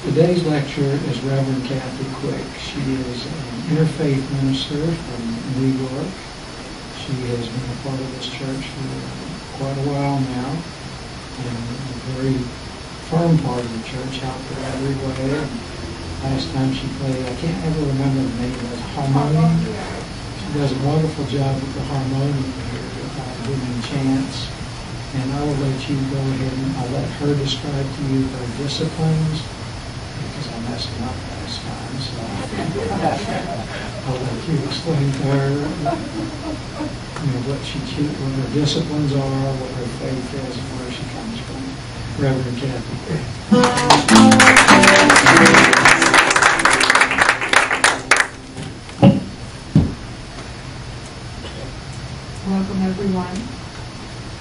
Today's lecturer is Reverend Kathy Quick. She is an interfaith minister from New York. She has been a part of this church for quite a while now, and a very firm part of the church, helped her every way. And last time she played, I can't ever remember the name, it was harmonium. She does a wonderful job with the harmonium here, doing chants. And I will let you go ahead and I'll let her describe to you her disciplines, because I messed them up last time, so I'll let you explain to her, what her disciplines are, what her faith is, and where she comes from. Reverend Kathy. Welcome, everyone,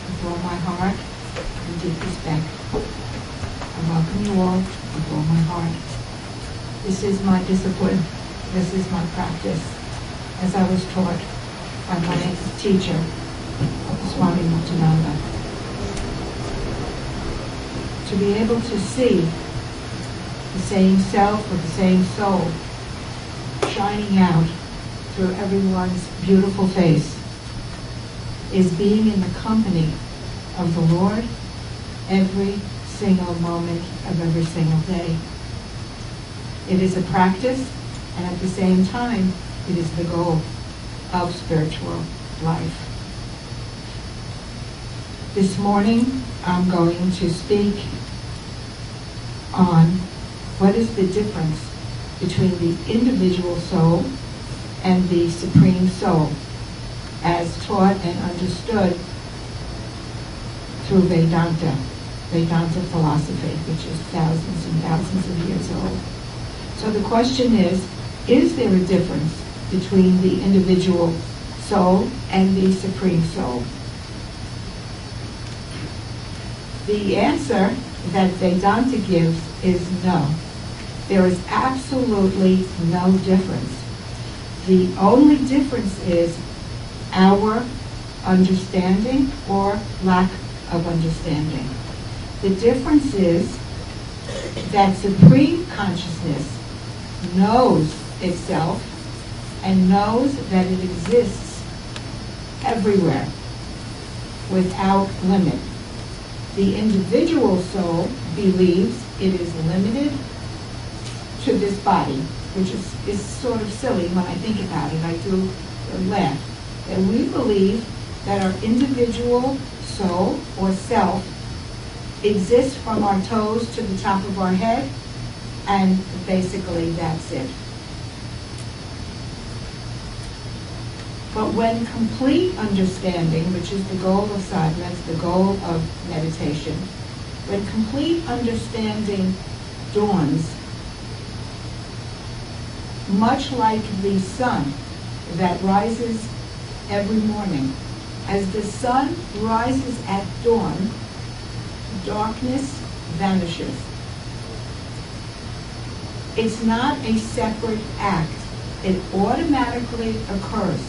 with all my heart and deep respect. I welcome you all with all my heart. This is my discipline. This is my practice, as I was taught by my teacher, Swami Muktananda. To be able to see the same self or the same soul shining out through everyone's beautiful face is being in the company of the Lord every single moment of every single day. It is a practice, and at the same time, it is the goal of spiritual life. This morning, I'm going to speak on what is the difference between the individual soul and the supreme soul, as taught and understood through Vedanta philosophy, which is thousands and thousands of years old. So the question is there a difference between the individual soul and the supreme soul? The answer that Vedanta gives is no. There is absolutely no difference. The only difference is our understanding or lack of understanding. The difference is that supreme consciousness knows itself and knows that it exists everywhere without limit. The individual soul believes it is limited to this body, which is sort of silly when I think about it. I do laugh. And we believe that our individual soul or self exists from our toes to the top of our head, and basically that's it. But when complete understanding, which is the goal of sadhana, it's the goal of meditation, when complete understanding dawns, much like the sun that rises every morning, as the sun rises at dawn, darkness vanishes. It's not a separate act. It automatically occurs.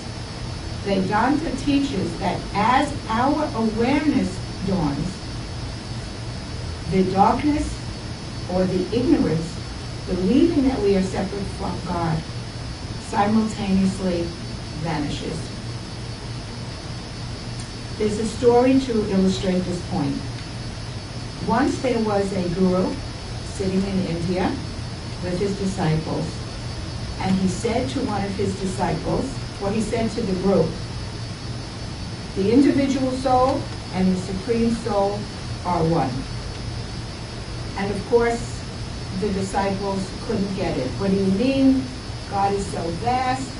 Vedanta teaches that as our awareness dawns, the darkness or the ignorance, believing that we are separate from God, simultaneously vanishes. There's a story to illustrate this point. Once there was a guru sitting in India with his disciples, and he said to one of his disciples, or he said to the group, the individual soul and the supreme soul are one. And of course, the disciples couldn't get it. What do you mean? God is so vast.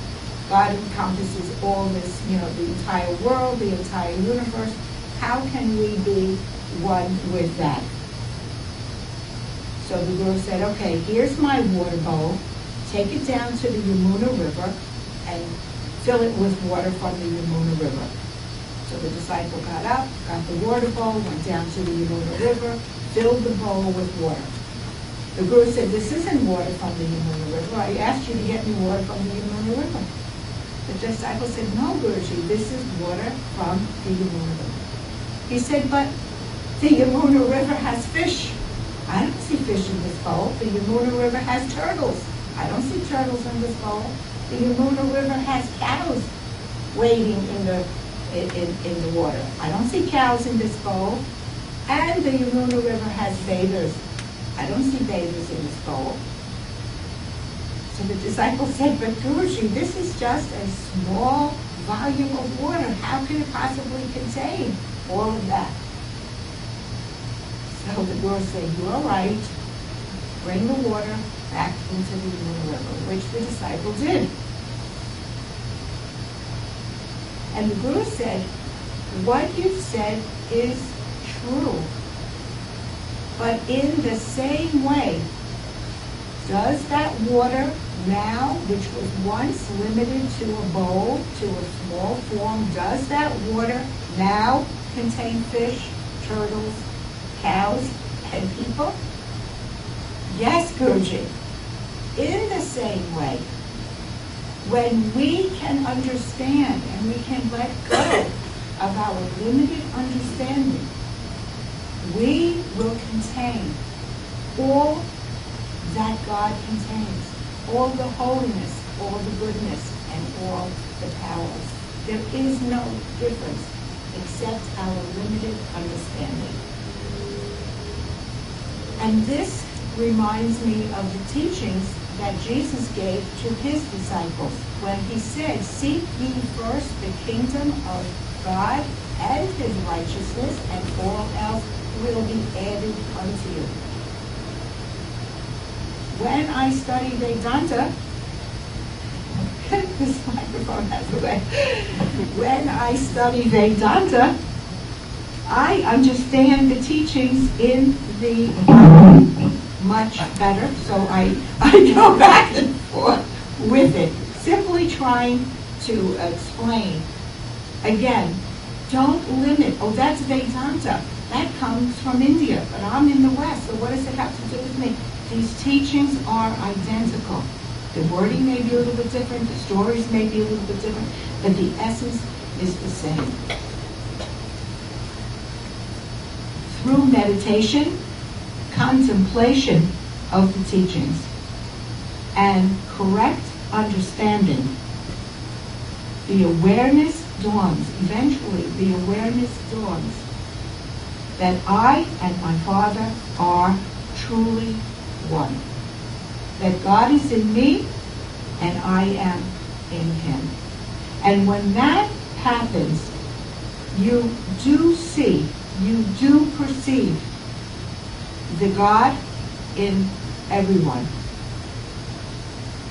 God encompasses all this, the entire world, the entire universe. How can we be one with that? So the Guru said, okay, here's my water bowl. Take it down to the Yamuna River and fill it with water from the Yamuna River. So the disciple got up, got the water bowl, went down to the Yamuna River, filled the bowl with water. The Guru said, this isn't water from the Yamuna River. I asked you to get me water from the Yamuna River. The disciple said, no, Guruji, this is water from the Yamuna River. He said, but the Yamuna River has fish. I don't see fish in this bowl. The Yamuna River has turtles. I don't see turtles in this bowl. The Yamuna River has cows wading in the water. I don't see cows in this bowl. And the Yamuna River has bathers. I don't see bathers in this bowl. So the disciple said, but Guruji, this is just a small volume of water. How can it possibly contain all of that? So the Guru said, you are right. Bring the water back into the Yamuna River, which the disciple did. And the Guru said, what you've said is true. But in the same way, does that water now, which was once limited to a bowl, to a small form, does that water now contain fish, turtles, cows, and people? Yes, Guruji. In the same way, when we can understand and we can let go of our limited understanding, we will contain all that God contains, all the holiness, all the goodness, and all the powers. There is no difference except our limited understanding. And this reminds me of the teachings that Jesus gave to his disciples when he said, seek ye first the kingdom of God and his righteousness, and all else will be added unto you. When I study Vedanta, this microphone has a way. When I study Vedanta, I understand the teachings in the much better, so I go back and forth with it, simply trying to explain. Again, don't limit. Oh, that's Vedanta. That comes from India, but I'm in the West, so what does it have to do with me? These teachings are identical. The wording may be a little bit different, the stories may be a little bit different, but the essence is the same. Through meditation, contemplation of the teachings, and correct understanding, the awareness dawns, eventually the awareness dawns, that I and my Father are truly one. That God is in me and I am in Him. And when that happens, you do see, you do perceive the God in everyone.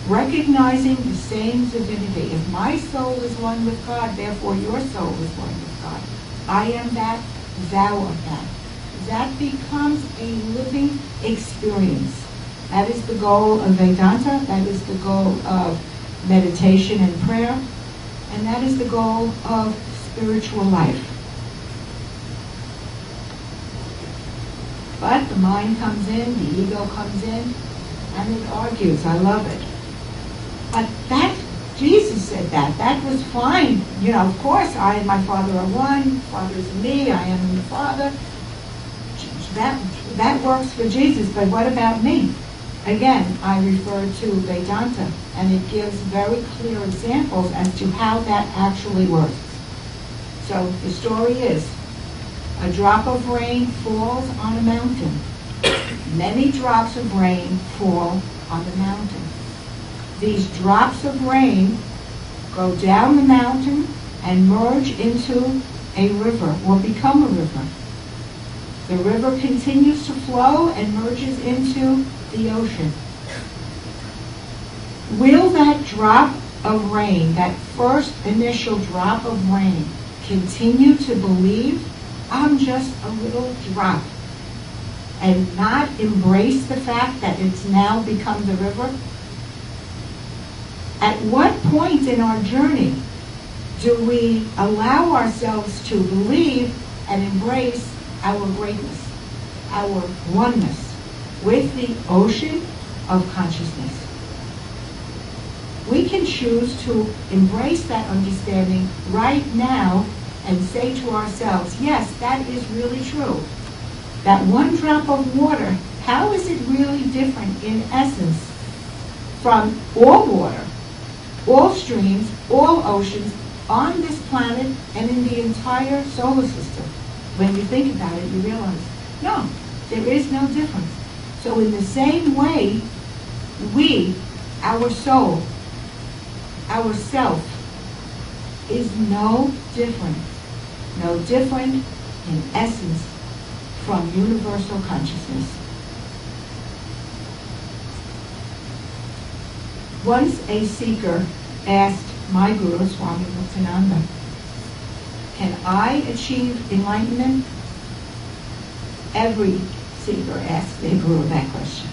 Recognizing the same divinity. If my soul is one with God, therefore your soul is one with God. I am that, thou art that. That becomes a living experience. That is the goal of Vedanta, that is the goal of meditation and prayer, and that is the goal of spiritual life. But the mind comes in, the ego comes in, and it argues. I love it. But that, Jesus said that was fine. You know, of course, I and my Father are one, Father is in me, I am in the Father. That works for Jesus, but what about me? Again, I refer to Vedanta, and it gives very clear examples as to how that actually works. So the story is, a drop of rain falls on a mountain. Many drops of rain fall on the mountain. These drops of rain go down the mountain and merge into a river, or become a river. The river continues to flow and merges into the ocean. Will that drop of rain, that first initial drop of rain, continue to believe I'm just a little drop and not embrace the fact that it's now become the river? At what point in our journey do we allow ourselves to believe and embrace our greatness, our oneness with the ocean of consciousness? We can choose to embrace that understanding right now and say to ourselves, yes, that is really true. That one drop of water, how is it really different in essence from all water, all streams, all oceans on this planet and in the entire solar system? When you think about it, you realize, no, there is no difference. So in the same way, we, our soul, our self, is no different in essence from universal consciousness. Once a seeker asked my guru, Swami Muktananda, can I achieve enlightenment? Every seeker asks their guru that question.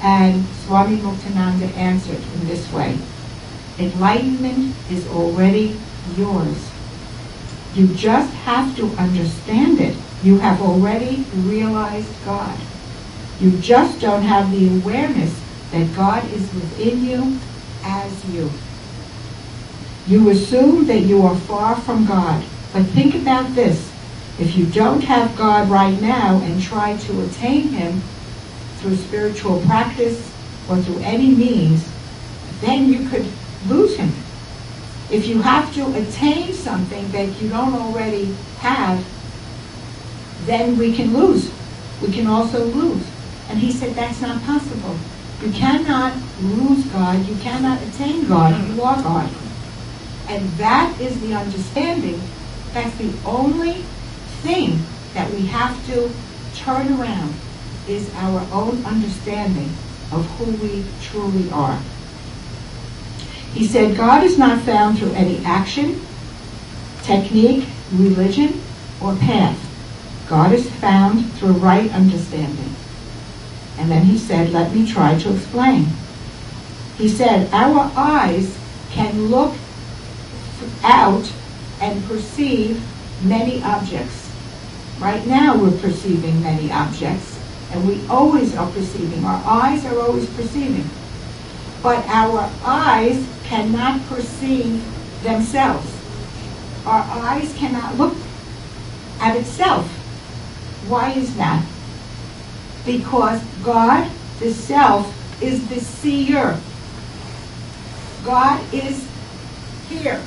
And Swami Muktananda answered in this way: enlightenment is already yours. You just have to understand it. You have already realized God. You just don't have the awareness that God is within you as you. You assume that you are far from God. But think about this. If you don't have God right now and try to attain Him through spiritual practice or through any means, then you could lose Him. If you have to attain something that you don't already have, then we can lose. We can also lose. And he said that's not possible. You cannot lose God. You cannot attain God. You are God. And that is the understanding. That's the only thing that we have to turn around, is our own understanding of who we truly are. He said, God is not found through any action, technique, religion, or path. God is found through right understanding. And then he said, let me try to explain. He said, our eyes can look out and perceive many objects. Right now we're perceiving many objects, and we always are perceiving. Our eyes are always perceiving. But our eyes cannot perceive themselves. Our eyes cannot look at itself. Why is that? Because God, the self, is the seer. God is here,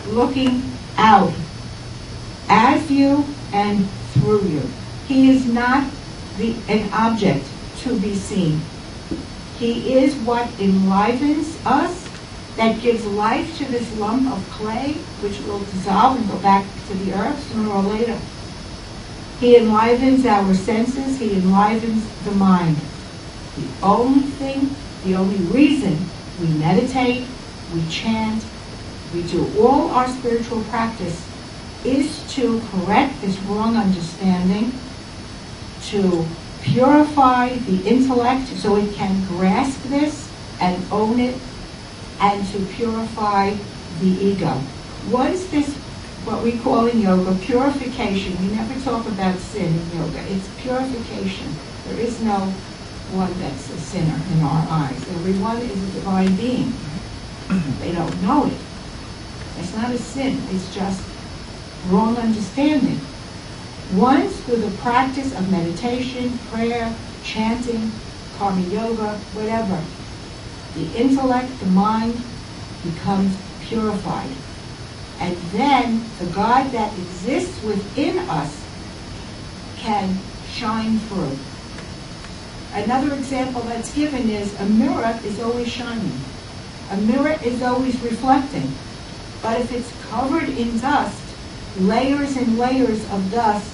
looking out, as you and through you. He is not an object to be seen. He is what enlivens us, that gives life to this lump of clay, which will dissolve and go back to the earth sooner or later. He enlivens our senses. He enlivens the mind. The only thing, the only reason we meditate, we chant, we do all our spiritual practice is to correct this wrong understanding, to purify the intellect so it can grasp this and own it, and to purify the ego. Once this, what we call in yoga, purification, we never talk about sin in yoga, it's purification. There is no one that's a sinner in our eyes. Everyone is a divine being. They don't know it. It's not a sin, it's just wrong understanding. Once through the practice of meditation, prayer, chanting, karma yoga, whatever, the intellect, the mind becomes purified. And then the God that exists within us can shine through. Another example that's given is a mirror is always shining. A mirror is always reflecting. But if it's covered in dust, layers and layers of dust,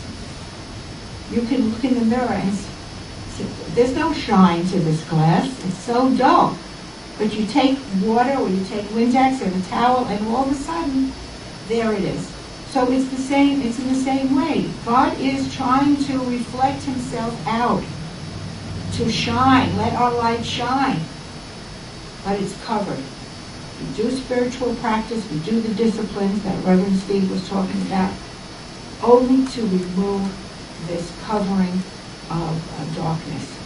you can look in the mirror and see, there's no shine to this glass. It's so dull. But you take water or you take Windex and a towel, and all of a sudden, there it is. So it's the same. It's in the same way. God is trying to reflect himself out, to shine. Let our light shine. But it's covered. We do spiritual practice. We do the disciplines that Reverend Steve was talking about, only to remove this covering of darkness.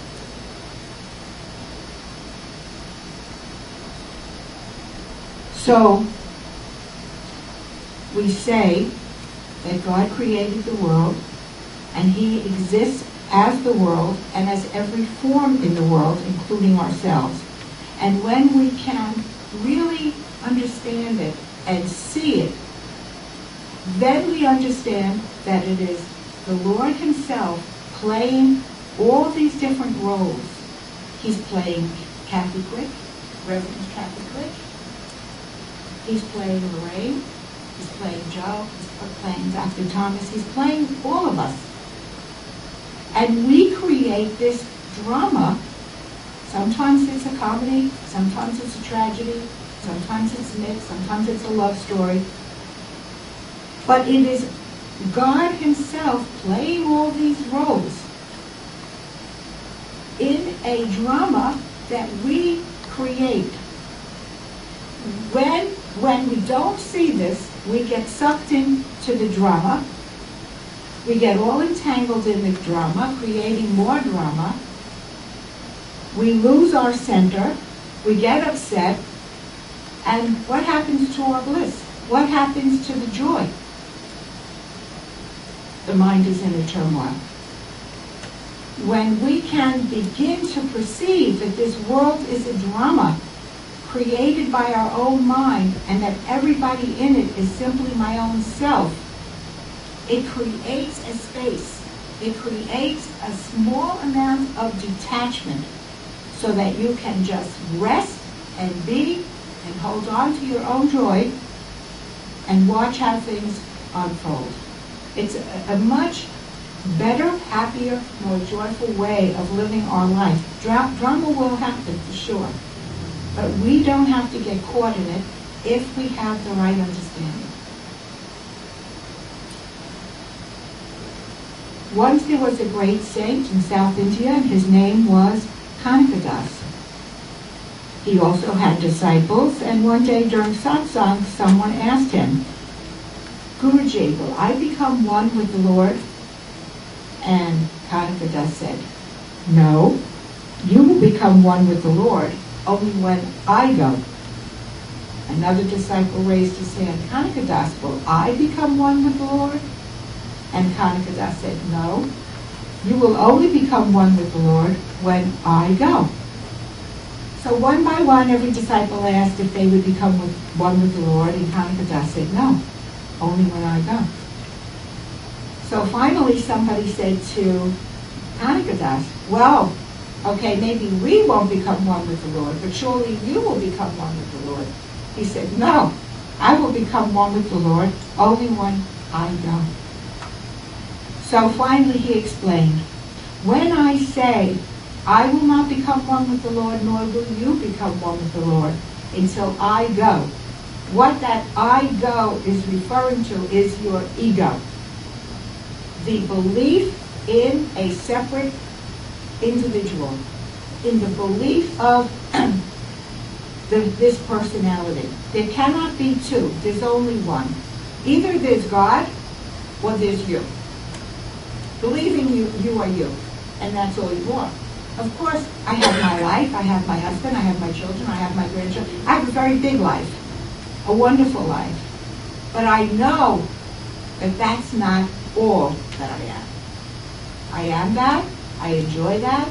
So, we say that God created the world, and he exists as the world and as every form in the world, including ourselves. And when we can really understand it and see it, then we understand that it is the Lord himself playing all these different roles. He's playing Kathy Quick, Reverend Kathy Quick. He's playing Lorraine. He's playing Joe. He's playing Dr. Thomas. He's playing all of us. And we create this drama. Sometimes it's a comedy. Sometimes it's a tragedy. Sometimes it's myth. Sometimes it's a love story. But it is God himself playing all these roles in a drama that we create. When we don't see this, we get sucked into the drama. We get all entangled in the drama, creating more drama. We lose our center. We get upset. And what happens to our bliss? What happens to the joy? The mind is in a turmoil. When we can begin to perceive that this world is a drama created by our own mind, and that everybody in it is simply my own self, it creates a space. It creates a small amount of detachment so that you can just rest and be and hold on to your own joy and watch how things unfold. It's a much better, happier, more joyful way of living our life. Drama will happen, for sure. But we don't have to get caught in it if we have the right understanding. Once there was a great saint in South India, and his name was Kanakadas. He also had disciples, and one day during satsang, someone asked him, Guruji, will I become one with the Lord? And Kanakadas said, no, you will become one with the Lord only when I go. Another disciple raised his hand, Kanakadas, will I become one with the Lord? And Kanakadas said, no, you will only become one with the Lord when I go. So one by one, every disciple asked if they would become one with the Lord, and Kanakadas said, no, only when I go. So finally somebody said to Kanakadas, well, okay, maybe we won't become one with the Lord, but surely you will become one with the Lord. He said, no, I will become one with the Lord only when I go. So finally he explained, when I say, I will not become one with the Lord, nor will you become one with the Lord until I go, what that I go is referring to is your ego. The belief in a separate individual, in the belief of this personality. There cannot be two. There's only one. Either there's God or there's you. Believing you are you, and that's all you are. Of course, I have my life, I have my husband, I have my children, I have my grandchildren. I have a very big life, a wonderful life. But I know that that's not all that I am. I am that, I enjoy that,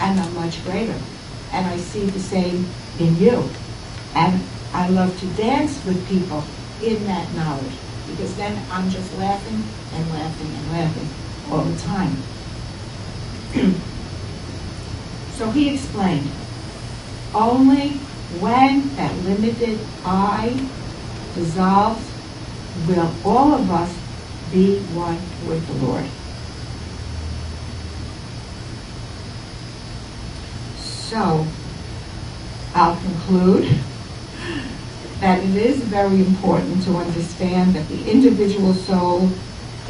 and I'm much greater. And I see the same in you. And I love to dance with people in that knowledge, because then I'm just laughing and laughing and laughing all the time. So he explained, only when that limited I dissolves will all of us be one with the Lord. So, I'll conclude that it is very important to understand that the individual soul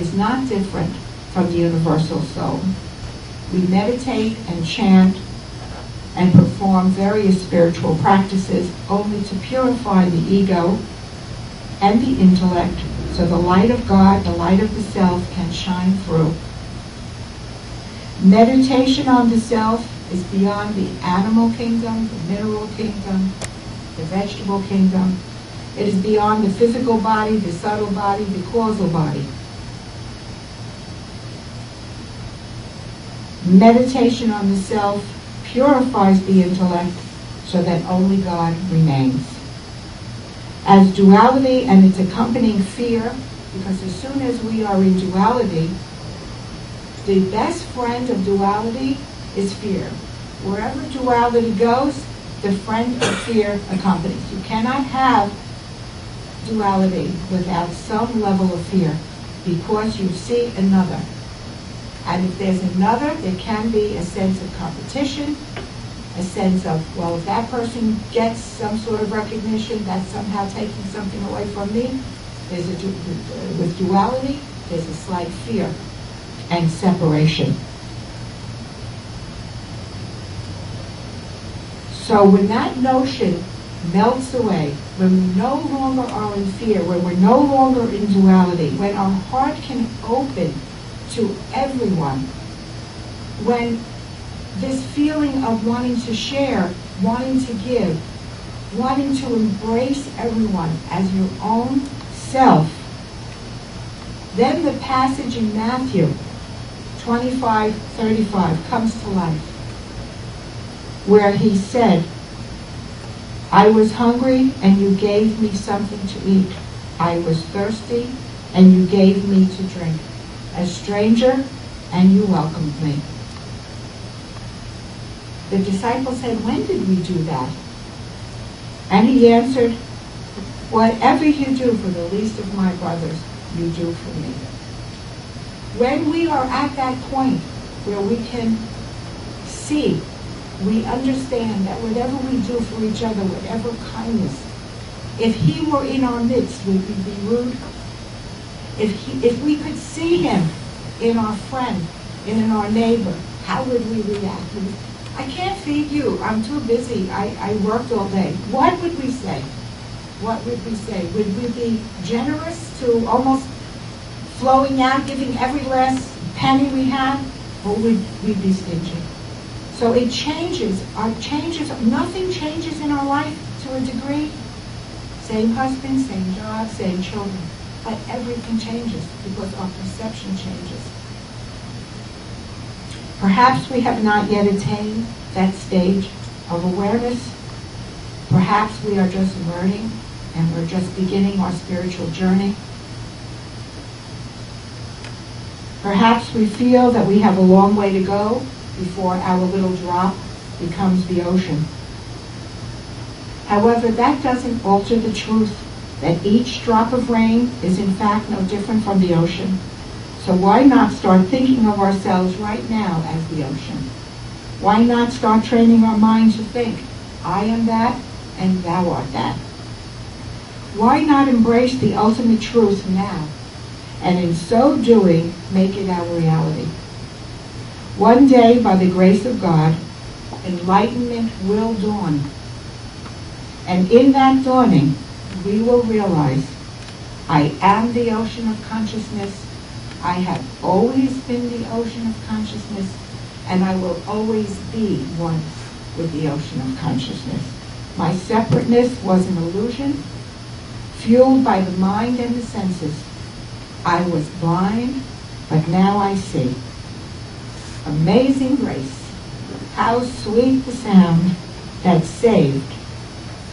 is not different from the universal soul. We meditate and chant and perform various spiritual practices only to purify the ego and the intellect so the light of God, the light of the self, can shine through. Meditation on the self is beyond the animal kingdom, the mineral kingdom, the vegetable kingdom. It is beyond the physical body, the subtle body, the causal body. Meditation on the self purifies the intellect so that only God remains. As duality and its accompanying fear, because as soon as we are in duality, the best friend of duality is fear. Wherever duality goes, the friend of fear accompanies. You cannot have duality without some level of fear, because you see another. And if there's another, there can be a sense of competition, a sense of, well, if that person gets some sort of recognition, that's somehow taking something away from me. With duality, there's a slight fear and separation. So when that notion melts away, when we no longer are in fear, when we're no longer in duality, when our heart can open to everyone, when this feeling of wanting to share, wanting to give, wanting to embrace everyone as your own self, then the passage in Matthew 25:35 comes to life, where he said, I was hungry and you gave me something to eat. I was thirsty and you gave me to drink. A stranger and you welcomed me. The disciples said, when did we do that? And he answered, whatever you do for the least of my brothers, you do for me. When we are at that point where we can see, we understand that whatever we do for each other, whatever kindness, if he were in our midst, would we be rude? If we could see him in our friend, in our neighbor, how would we react? I can't feed you. I'm too busy. I worked all day. What would we say? what would we say? Would we be generous to almost flowing out, giving every last penny we had? Or would we be stingy? So it changes. Nothing changes in our life to a degree. Same husband, same job, same children. But everything changes because our perception changes. Perhaps we have not yet attained that stage of awareness. Perhaps we are just learning and we're just beginning our spiritual journey. Perhaps we feel that we have a long way to go before our little drop becomes the ocean. However, that doesn't alter the truth that each drop of rain is in fact no different from the ocean. So why not start thinking of ourselves right now as the ocean? Why not start training our minds to think, I am that and thou art that? Why not embrace the ultimate truth now, and in so doing, make it our reality? One day, by the grace of God, enlightenment will dawn. And in that dawning, we will realize, I am the ocean of consciousness. I have always been the ocean of consciousness, and I will always be one with the ocean of consciousness. My separateness was an illusion, fueled by the mind and the senses. I was blind, but now I see. Amazing grace, how sweet the sound that saved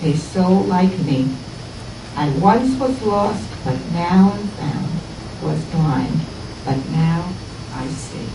a soul like me. I once was lost, but now am found, was blind, but now I see.